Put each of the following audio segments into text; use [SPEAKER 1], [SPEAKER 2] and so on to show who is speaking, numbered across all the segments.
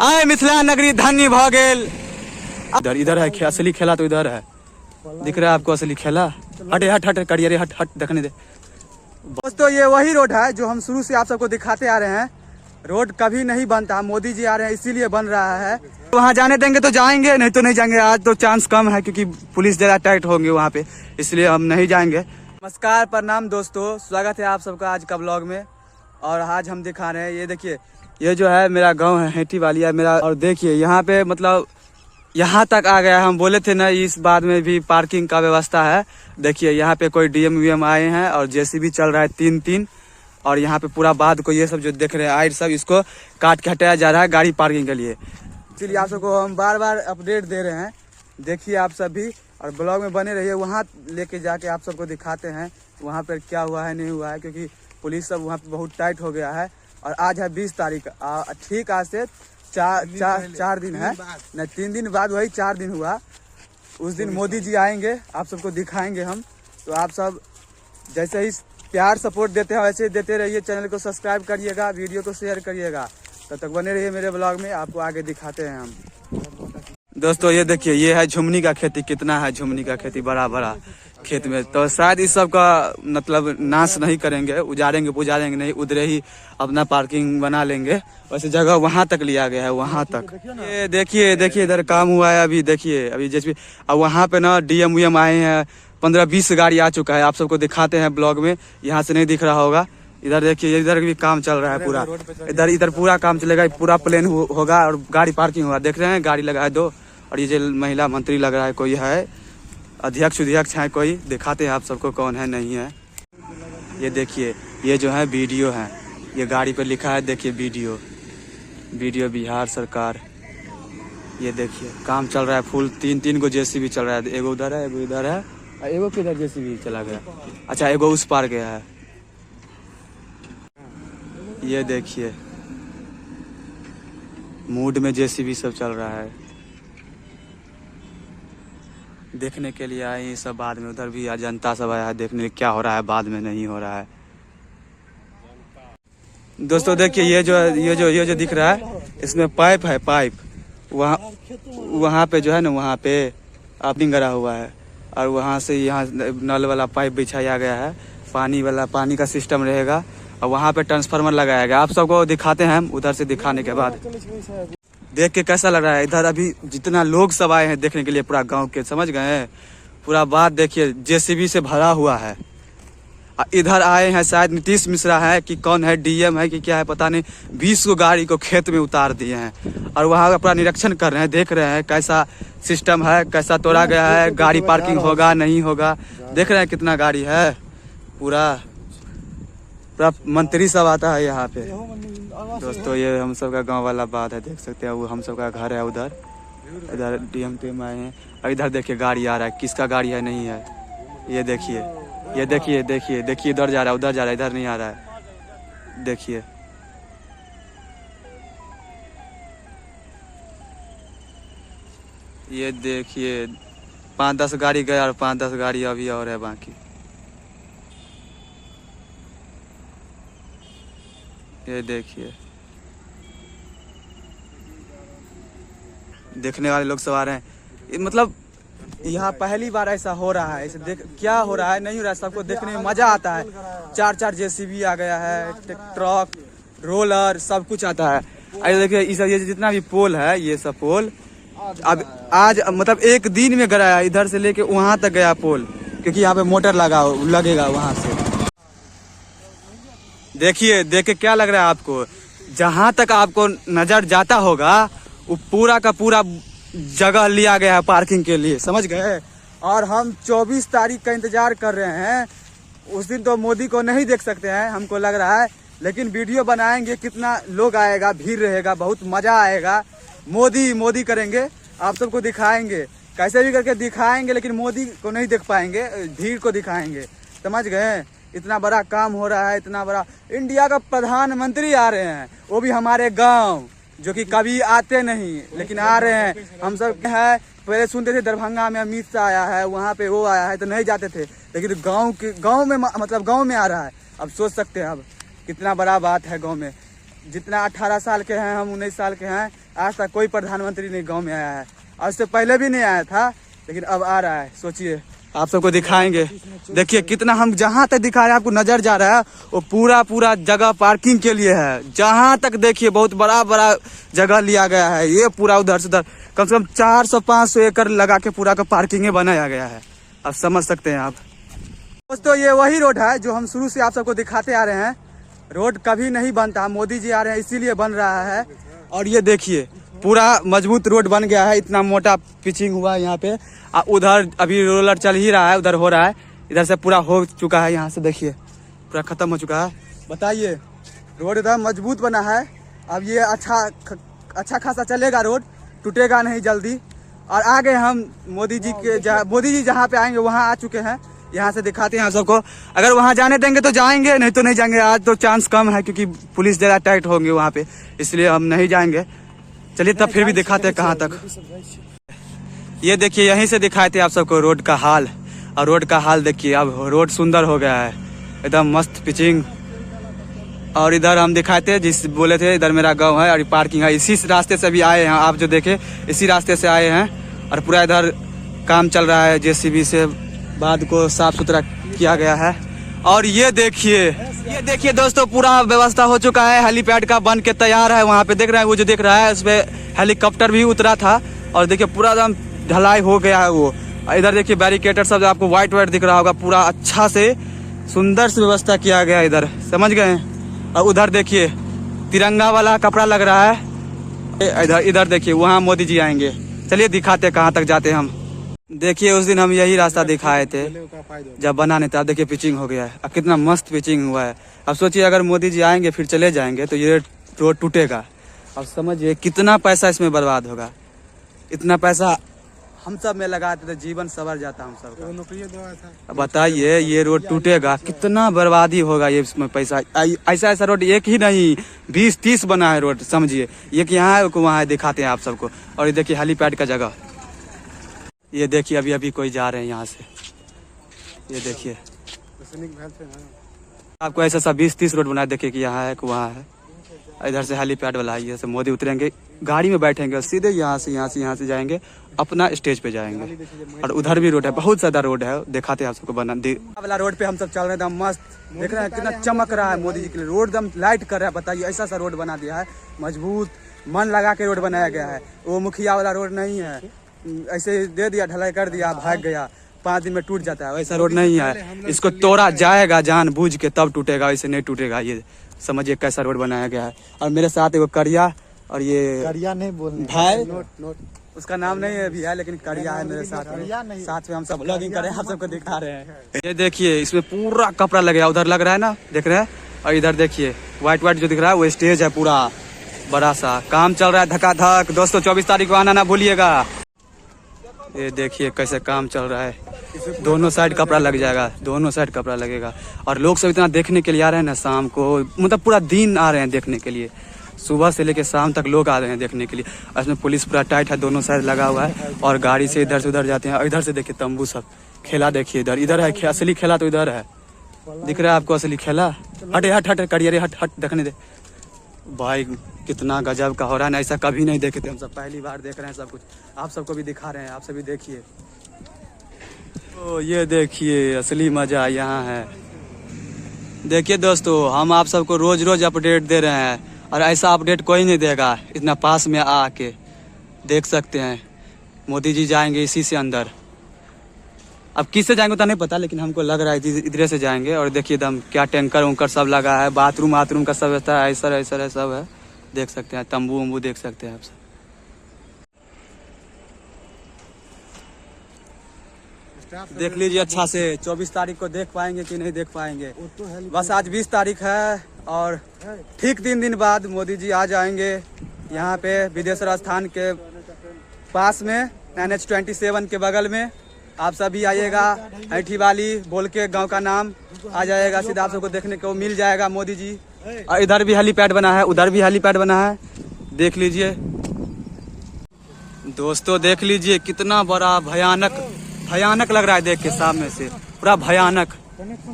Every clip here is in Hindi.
[SPEAKER 1] आए मिथिला नगरी धन्य भ गेल। इधर इधर है असली खेला तो इधर है, दिख रहा है आपको असली खेला। हटे हट हट करियर हट हट देखने दे। दोस्तों ये वही रोड है जो हम शुरू से आप सबको दिखाते आ रहे हैं। रोड कभी नहीं बनता, मोदी जी आ रहे हैं इसीलिए बन रहा है। वहाँ जाने देंगे तो जाएंगे, नहीं तो नहीं जाएंगे। आज तो चांस कम है क्योंकि पुलिस ज्यादा टाइट होंगे वहाँ पे, इसलिए हम नहीं जाएंगे। नमस्कार प्रणाम दोस्तों, स्वागत है आप सबका आज का ब्लॉग में। और आज हम दिखा रहे हैं, ये देखिए ये जो है मेरा गांव है, हेठी वाली है मेरा। और देखिए यहाँ पे मतलब यहाँ तक आ गया। हम बोले थे ना इस बाद में भी पार्किंग का व्यवस्था है। देखिए यहाँ पे कोई डीएम वीएम आए हैं और जेसीबी चल रहा है 3-3। और यहाँ पे पूरा बाद को ये सब जो देख रहे हैं आइड सब, इसको काट के हटाया जा रहा है गाड़ी पार्किंग के लिए। इसलिए आप सबको हम बार बार अपडेट दे रहे हैं। देखिए आप सब भी और ब्लॉग में बने रहिए। वहाँ लेके जाके आप सबको दिखाते हैं वहाँ पर क्या हुआ है नहीं हुआ है, क्योंकि पुलिस सब वहाँ पे बहुत टाइट हो गया है। और आज है 20 तारीख, ठीक आज से चार दिन है न, 3 दिन बाद वही 4 दिन हुआ। उस दिन मोदी जी आएंगे, आप सबको दिखाएंगे हम। तो आप सब जैसे ही प्यार सपोर्ट देते हैं वैसे ही देते रहिए। चैनल को सब्सक्राइब करिएगा, वीडियो को शेयर करिएगा। तब तक बने रहिए मेरे ब्लॉग में, आपको आगे दिखाते हैं हम। दोस्तों ये देखिए ये है झुमनी का खेती। कितना है झुमनी का खेती, बड़ा बड़ा खेत में। तो शायद इस सब का मतलब नाश नहीं करेंगे, उजाड़ेंगे पुजारेंगे नहीं, उधरे ही अपना पार्किंग बना लेंगे। वैसे जगह वहां तक लिया गया है, वहां तक। ये देखिए देखिए इधर काम हुआ है अभी। देखिए अभी जैसे अब वहां पे ना डीएम वीएम आए हैं, 15-20 गाड़ी आ चुका है। आप सबको दिखाते हैं ब्लॉग में, यहाँ से नहीं दिख रहा होगा। इधर देखिए इधर भी काम चल रहा है पूरा। इधर पूरा काम चलेगा, पूरा प्लेन होगा और गाड़ी पार्किंग होगा। देख रहे हैं गाड़ी लगा है 2। और ये जो महिला मंत्री लग रहा है कोई है, अध्यक्ष उध्यक्ष है कोई। दिखाते हैं आप सबको कौन है नहीं है। ये देखिए ये जो है वीडियो है, ये गाड़ी पे लिखा है देखिए वीडियो बिहार सरकार। ये देखिए काम चल रहा है फुल। 3-3 गो जेसीबी चल रहा है। एगो उधर है, एगो इधर है, एगो किधर जेसीबी चला गया। अच्छा एगो उस पार गया है। ये देखिए मूड में जेसीबी सब चल रहा है। देखने के लिए आए ये सब बाद में। उधर भी जनता सब आया है देखने क्या हो रहा है, बाद में नहीं हो रहा है। दोस्तों देखिए ये जो दिख रहा है इसमें पाइप है, पाइप वहाँ पे जो है ना, वहाँ पे अपनिंग करा हुआ है। और वहाँ से यहाँ नल वाला पाइप बिछाया गया है, पानी का सिस्टम रहेगा। और वहाँ पे ट्रांसफार्मर लगाया गया। आप सबको दिखाते हैं हम उधर से दिखाने के बाद। देख के कैसा लग रहा है। इधर अभी जितना लोग सब आए हैं देखने के लिए पूरा गांव के, समझ गए पूरा बात। देखिए जेसीबी से भरा हुआ है। इधर आए हैं शायद नीतीश मिश्रा है कि कौन है, डीएम है कि क्या है पता नहीं। 20 को गाड़ी को खेत में उतार दिए हैं और वहाँ का पूरा निरीक्षण कर रहे हैं, देख रहे हैं कैसा सिस्टम है, कैसा तोड़ा गया है, गाड़ी पार्किंग होगा नहीं होगा। देख रहे हैं कितना गाड़ी है। पूरा मंत्री सब आता है यहाँ पे। दोस्तों ये हम सब का गांव वाला बात है, देख सकते हैं वो हम सब का घर है उधर। इधर डीएम टीम आए हैं और इधर देखिए गाड़ी आ रहा है। किसका गाड़ी है नहीं है, ये देखिए ये देखिए देखिए देखिए इधर जा रहा है, उधर जा रहा है, इधर नहीं आ रहा है। देखिए ये देखिए 5-10 गाड़ी गया और 5-10 गाड़ी अभी और है बाकी। ये देखिए देखने वाले लोग सब आ रहे हैं। मतलब यहाँ पहली बार ऐसा हो रहा है। इसे देख क्या हो रहा है नहीं हो रहा है, सबको देखने में मजा आता है। 4-4 जेसीबी आ गया है, ट्रक रोलर सब कुछ आता है। अरे देखिए ये जितना भी पोल है, ये सब पोल अब आज मतलब एक दिन में गया है। इधर से लेके वहां तक गया पोल, क्योंकि यहाँ पे मोटर लगेगा वहां से। देखिए देख के क्या लग रहा है आपको, जहां तक आपको नजर जाता होगा वो पूरा का पूरा जगह लिया गया है पार्किंग के लिए, समझ गए। और हम 24 तारीख का इंतजार कर रहे हैं। उस दिन तो मोदी को नहीं देख सकते हैं हमको लग रहा है, लेकिन वीडियो बनाएंगे। कितना लोग आएगा, भीड़ रहेगा, बहुत मजा आएगा। मोदी करेंगे, आप सबको दिखाएंगे, कैसे भी करके दिखाएंगे। लेकिन मोदी को नहीं देख पाएंगे, भीड़ को दिखाएंगे, समझ गए। इतना बड़ा काम हो रहा है, इतना बड़ा। इंडिया का प्रधानमंत्री आ रहे हैं, वो भी हमारे गांव, जो कि कभी आते नहीं लेकिन आ रहे हैं। हम सब है पहले सुनते थे दरभंगा में अमित शाह आया है, वहाँ पे वो आया है, तो नहीं जाते थे। लेकिन गांव में मतलब गांव में आ रहा है। अब सोच सकते हैं अब कितना बड़ा बात है। गांव में जितना 18 साल के हैं हम, 19 साल के हैं, आज तक कोई प्रधानमंत्री नहीं गांव में आया है। आज से पहले भी नहीं आया था, लेकिन अब आ रहा है। सोचिए, आप सबको दिखाएंगे। देखिए कितना हम जहाँ तक दिखा रहे हैं, आपको नजर जा रहा है, वो पूरा जगह पार्किंग के लिए है। जहाँ तक देखिए बहुत बड़ा जगह लिया गया है। ये पूरा उधर से उधर कम से कम 400-500 एकड़ लगा के पूरा का पार्किंग बनाया गया है। आप समझ सकते हैं आप दोस्तों, ये वही रोड है जो हम शुरू से आप सबको दिखाते आ रहे हैं। रोड कभी नहीं बनता, मोदी जी आ रहे हैं इसीलिए बन रहा है। और ये देखिए पूरा मजबूत रोड बन गया है, इतना मोटा पिचिंग हुआ है यहाँ पे। उधर अभी रोलर चल ही रहा है, उधर हो रहा है, इधर से पूरा हो चुका है। यहाँ से देखिए पूरा खत्म हो चुका है। बताइए, रोड इधर मजबूत बना है। अब ये अच्छा खासा चलेगा, रोड टूटेगा नहीं जल्दी। और आगे हम मोदी जी जहाँ पे आएंगे वहाँ आ चुके हैं। यहाँ से दिखाते हैं आप सबको। अगर वहाँ जाने देंगे तो जाएंगे, नहीं तो नहीं जाएंगे। आज तो चांस कम है क्योंकि पुलिस ज़्यादा टाइट होंगे वहाँ पे, इसलिए हम नहीं जाएंगे। चलिए तब फिर भी दिखाते हैं कहाँ तक। ये देखिए यहीं से दिखाए थे आप सबको रोड का हाल। और रोड का हाल देखिए, अब रोड सुंदर हो गया है, एकदम मस्त पिचिंग। और इधर हम दिखाए थे, जिस बोले थे इधर मेरा गांव है और पार्किंग है। इसी रास्ते से भी आए हैं, आप जो देखे इसी रास्ते से आए हैं। और पूरा इधर काम चल रहा है, जेसीबी से बाद को साफ सुथरा किया गया है। और ये देखिए दोस्तों, पूरा व्यवस्था हो चुका है, हेलीपैड का बन के तैयार है। वहाँ पे देख रहे हैं, वो जो देख रहा है उसमें हेलीकॉप्टर भी उतरा था। और देखिए पूरा एकदम ढलाई हो गया है वो। इधर देखिए बैरिकेटर सब आपको व्हाइट दिख रहा होगा, पूरा अच्छा से सुंदर से व्यवस्था किया गया है इधर, समझ गए। और उधर देखिए तिरंगा वाला कपड़ा लग रहा है। इधर देखिए वहाँ मोदी जी आएंगे। चलिए दिखाते कहाँ तक जाते हैं हम। देखिए उस दिन हम यही रास्ता दिखाए थे जब बनाने थे। अब देखिए पिचिंग हो गया है, अब कितना मस्त पिचिंग हुआ है। अब सोचिए अगर मोदी जी आएंगे फिर चले जाएंगे तो ये रोड टूटेगा। अब समझिए कितना पैसा इसमें बर्बाद होगा। इतना पैसा हम सब में लगाते तो जीवन संवर जाता हम सब। बताइए ये रोड टूटेगा, कितना बर्बादी होगा ये इसमें पैसा। ऐसा रोड एक ही नहीं 20-30 बना है रोड, समझिए। एक यहाँ है, वहाँ है, दिखाते हैं आप सबको। और ये देखिए हेलीपैड का जगह, ये देखिए अभी कोई जा रहे हैं यहाँ से। ये देखिए आपको ऐसा सा 20-30 रोड बनाया। देखिए कि यहाँ है, वहाँ है, इधर से हेलीपैड वाला है। ये से मोदी उतरेंगे, गाड़ी में बैठेंगे और सीधे यहाँ से जाएंगे, अपना स्टेज पे जाएंगे। और उधर भी रोड है, बहुत ज्यादा रोड है, दिखाते हैं आप सबको बना वाला रोड पे हम सब चल रहे हैं। मस्त देख रहे हैं कितना चमक रहा है मोदी जी के लिए। रोड एकदम लाइट कर रहा है। बताइए ऐसा सा रोड बना दिया है, मजबूत मन लगा के रोड बनाया गया है। वो मुखिया वाला रोड नहीं है, ऐसे दे दिया, ढलाई कर दिया, भाग गया, 5 दिन में टूट जाता है। वैसा रोड नहीं है, इसको तोड़ा जाएगा जानबूझ के तब टूटेगा, ऐसे नहीं टूटेगा। ये समझिए कैसा रोड बनाया गया है। और मेरे साथ एक करिया, और ये करिया नहीं बोलने भाई, उसका नाम नहीं है भैया, लेकिन करिया है मेरे साथ में हम सब ब्लॉगिंग कर रहे हैं, आप सबको दिखा रहे हैं। ये देखिए इसमें पूरा कपड़ा लग गया, उधर लग रहा है ना, देख रहे हैं। और इधर देखिए व्हाइट जो दिख रहा है वो स्टेज है, पूरा बड़ा सा काम चल रहा है धकाधक। दोस्तों 24 तारीख को आना ना भूलिएगा। ये देखिए कैसे काम चल रहा है, दोनों साइड कपड़ा लग जाएगा, दोनों साइड कपड़ा लगेगा। और लोग सब इतना देखने के लिए आ रहे हैं ना, शाम को मतलब पूरा दिन आ रहे हैं देखने के लिए, सुबह से लेकर शाम तक लोग आ रहे हैं देखने के लिए। इसमें पुलिस पूरा टाइट है, दोनों साइड लगा हुआ है। और गाड़ी से इधर से उधर जाते हैं। और इधर से देखिए तंबू सब, खेला देखिए इधर है, असली खेला तो इधर है, दिख रहा है आपको असली खेला। हट करियर हट देखने दे भाई, कितना गजब का हो रहा है ना, ऐसा कभी नहीं देखे थे हम सब, पहली बार देख रहे हैं सब कुछ। आप सबको भी दिखा रहे हैं, आप सभी देखिए। तो ये देखिए असली मजा यहाँ है। देखिए दोस्तों, हम आप सबको रोज अपडेट दे रहे हैं, और ऐसा अपडेट कोई नहीं देगा इतना पास में आके। देख सकते हैं मोदी जी जाएंगे इसी से अंदर। अब किससे जाएंगे तो नहीं पता, लेकिन हमको लग रहा है इधर से जाएंगे। और देखिए एकदम क्या टैंकर उंकर सब लगा है, बाथरूम का सब व्यवस्था ऐसा सब है, देख सकते हैं। तंबू वम्बू देख सकते हैं आप सब। देख लीजिए अच्छा से, 24 तारीख को देख पाएंगे कि नहीं देख पाएंगे। बस आज 20 तारीख है, और ठीक 3 दिन बाद मोदी जी आ जाएंगे यहाँ पे विदेश्वर स्थान के पास में, NH-27 के बगल में। आप सभी आइएगा, ऐठी वाली बोल के गांव का नाम आ जाएगा, सीधा आप सबको देखने को मिल जाएगा मोदी जी। और इधर भी हेलीपैड बना है, उधर भी हेलीपैड बना है, देख लीजिए दोस्तों, देख लीजिए कितना बड़ा भयानक लग रहा है देख के, सामने से पूरा भयानक।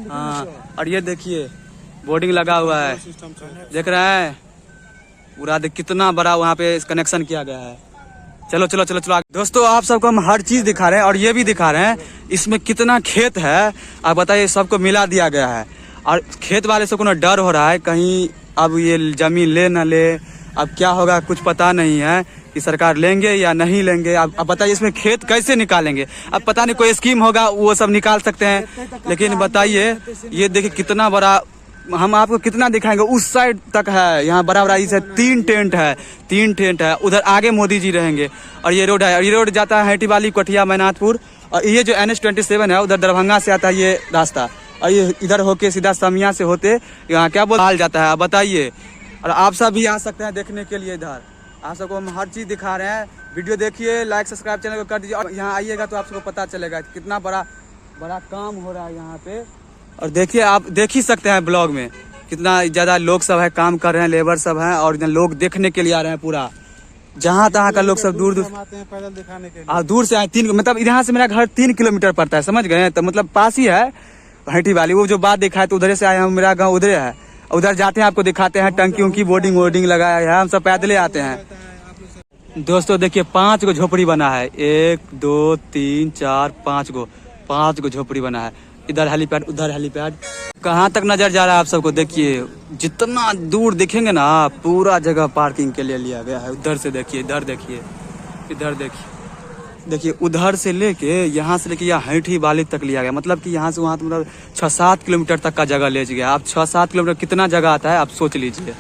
[SPEAKER 1] हाँ, और ये देखिए बोर्डिंग लगा हुआ है, देख रहे हैं, पूरा देख कितना बड़ा वहाँ पे कनेक्शन किया गया है। चलो चलो चलो चलो दोस्तों, आप सबको हम हर चीज दिखा रहे हैं और ये भी दिखा रहे हैं इसमें कितना खेत है। आप बताइए, सबको मिला दिया गया है और खेत वाले से कोनो डर हो रहा है कहीं अब ये जमीन ले न ले, अब क्या होगा कुछ पता नहीं है कि सरकार लेंगे या नहीं लेंगे। अब बताइए इसमें खेत कैसे निकालेंगे। अब पता नहीं कोई स्कीम होगा वो सब निकाल सकते हैं, लेकिन बताइए ये देखिए कितना बड़ा, हम आपको कितना दिखाएंगे। उस साइड तक है, यहाँ बड़ा बड़ा इसे 3 टेंट है। उधर आगे मोदी जी रहेंगे और ये रोड है, और ये रोड जाता है हेटीवाली, कोठिया, मैनाथपुर, और ये जो NH-27 है उधर दरभंगा से आता है ये रास्ता, और ये इधर होके सीधा समिया से होते यहाँ क्या बोल जाता है। आप बताइए, और आप सब भी आ सकते हैं देखने के लिए इधर। आप सबको हम हर चीज़ दिखा रहे हैं। वीडियो देखिए, लाइक सब्सक्राइब चैनल को कर दीजिए, और यहाँ आइएगा तो आप सबको पता चलेगा कितना बड़ा काम हो रहा है यहाँ पे। और देखिए, आप देख ही सकते हैं ब्लॉग में कितना ज़्यादा लोग सब है, काम कर रहे हैं, लेबर सब हैं, और लोग देखने के लिए आ रहे हैं। पूरा जहाँ तहाँ का लोग सब दूर आते हैं पैदल दिखाने के लिए, और दूर से आए। 3 मतलब यहाँ से मेरा घर 3 किलोमीटर पड़ता है, समझ गए, तो मतलब पास ही है हेटी वाली। वो जो बात दिखाए तो उधर से आए हम, मेरा गाँव उधर है। उधर जाते हैं, आपको दिखाते हैं टंकी उनकी बोर्डिंग लगाया है। हम सब पैदले आते हैं। दोस्तों देखिए 5 गो झोपड़ी बना है, 1 2 3 4 5 गो झोपड़ी बना है। इधर हेलीपैड, उधर हेलीपैड। कहाँ तक नजर जा रहा है आप सबको, देखिए जितना दूर दिखेंगे ना पूरा जगह पार्किंग के लिए लिया गया है। उधर से देखिए, इधर देखिए, इधर देखिए, उधर से लेके यहाँ से लेके यहाँ हेठी वाली तक लिया गया। मतलब कि यहाँ से वहाँ मतलब 6-7 किलोमीटर तक का जगह ले गया। आप 6-7 किलोमीटर कितना जगह आता है आप सोच लीजिए।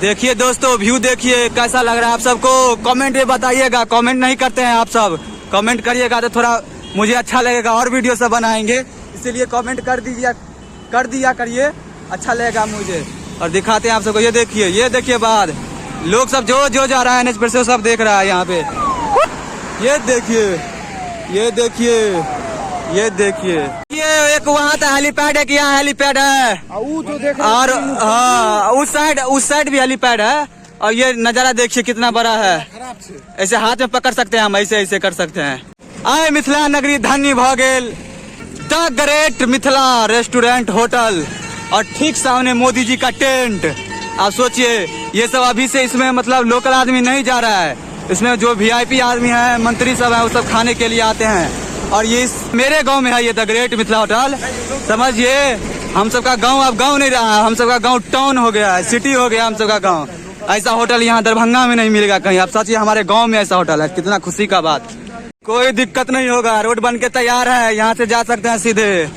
[SPEAKER 1] देखिए दोस्तों, व्यू देखिए कैसा लग रहा है आप सबको, कमेंट में बताइएगा। कमेंट नहीं करते हैं आप सब, कमेंट करिएगा तो थोड़ा मुझे अच्छा लगेगा और वीडियो सब बनाएंगे, इसीलिए कमेंट कर दिया करिए, अच्छा लगेगा मुझे। और दिखाते हैं आप सबको, ये देखिए बाद लोग सब जो जा रहा है NH पर से सब देख रहा है यहाँ पे। ये देखिए ये एक वहाँ था हेलीपैड है कि यहाँ हेलीपैड है, और हाँ उस साइड भी हेलीपैड है। और ये नजारा देखिए कितना बड़ा है, ऐसे हाथ में पकड़ सकते हैं हम, ऐसे कर सकते हैं। आए मिथिला नगरी धन्य भ गेल, the great Mithila restaurant hotel, और ठीक सामने मोदी जी का टेंट। आप सोचिए ये सब अभी से इसमें मतलब लोकल आदमी नहीं जा रहा है, इसमें जो VIP आदमी है, मंत्री सब है, वो सब खाने के लिए आते हैं। और ये मेरे गांव में है ये द ग्रेट मिथिला होटल। समझिए हम सबका गांव अब गांव नहीं रहा, हम सबका गांव टाउन हो गया है, सिटी हो गया हम सबका गांव। ऐसा होटल यहाँ दरभंगा में नहीं मिलेगा कहीं। आप सोचिए हमारे गाँव में ऐसा होटल है, कितना खुशी का बात। कोई दिक्कत नहीं होगा, रोड बन के तैयार है, यहाँ से जा सकते हैं सीधे।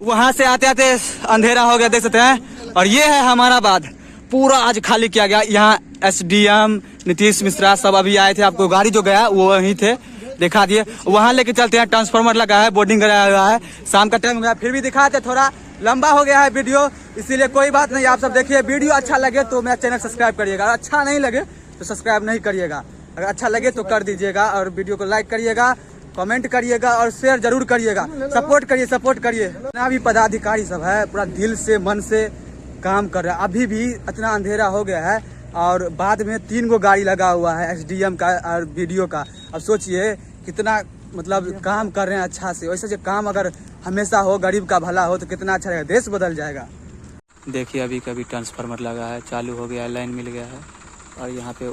[SPEAKER 1] वहाँ से आते आते अंधेरा हो गया, देख सकते हैं। और ये है हमारा बाद, पूरा आज खाली किया गया। यहाँ SDM नीतीश मिश्रा सब अभी आए थे, आपको गाड़ी जो गया वो वहीं थे, दिखा दिए। वहाँ लेके चलते हैं, ट्रांसफार्मर लगा है, बोर्डिंग कराया हुआ है, शाम का टाइम हो गया, फिर भी दिखाते। थोड़ा लंबा हो गया है वीडियो, इसीलिए कोई बात नहीं। आप सब देखिए, वीडियो अच्छा लगे तो मेरा चैनल सब्सक्राइब करिएगा, और अच्छा नहीं लगे तो सब्सक्राइब नहीं करिएगा। अगर अच्छा लगे तो कर दीजिएगा, और वीडियो को लाइक करिएगा, कमेंट करिएगा और शेयर जरूर करिएगा। सपोर्ट करिए। जितना भी पदाधिकारी सब है पूरा दिल से मन से काम कर रहा है। अभी भी इतना अंधेरा हो गया है, और बाद में 3 गो गाड़ी लगा हुआ है SDM का और BDO का। अब सोचिए कितना मतलब काम कर रहे हैं अच्छा से। वैसे जो काम अगर हमेशा हो, गरीब का भला हो, तो कितना अच्छा रहेगा, देश बदल जाएगा। देखिए अभी कभी ट्रांसफार्मर लगा है, चालू हो गया है, लाइन मिल गया है, और यहाँ पे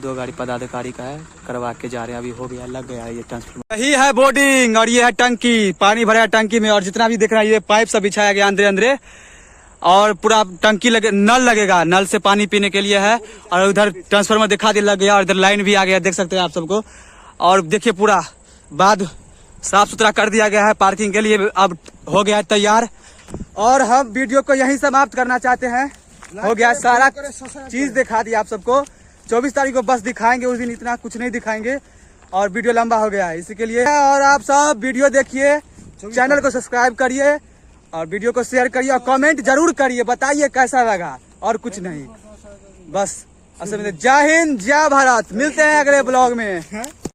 [SPEAKER 1] 2 गाड़ी पदाधिकारी का है, करवा के जा रहे हैं। अभी हो गया, लग गया है ये ट्रांसफार्मर। यही है बोर्डिंग, और ये है टंकी, पानी भरा है टंकी में। और जितना भी दिख रहा है ये पाइप सब बिछाया गया अंदर, और पूरा टंकी नल लगेगा, नल से पानी पीने के लिए है। और उधर ट्रांसफार्मर दिखा दे लग गया, और इधर लाइन भी आ गया, देख सकते हैं आप सबको। और देखिए पूरा बाद साफ सुथरा कर दिया गया है, पार्किंग के लिए अब हो गया है तैयार। और हम वीडियो को यहीं समाप्त करना चाहते हैं, हो गया सारा चीज दिखा दिया आप सबको। 24 तारीख को बस दिखाएंगे, उस दिन इतना कुछ नहीं दिखाएंगे, और वीडियो लंबा हो गया है इसी के लिए। और आप सब वीडियो देखिए, चैनल को सब्सक्राइब करिए, और वीडियो को शेयर करिए, और कमेंट जरूर करिए, बताइए कैसा लगा, और कुछ नहीं बस। जय हिंद, जय भारत। मिलते हैं अगले ब्लॉग में।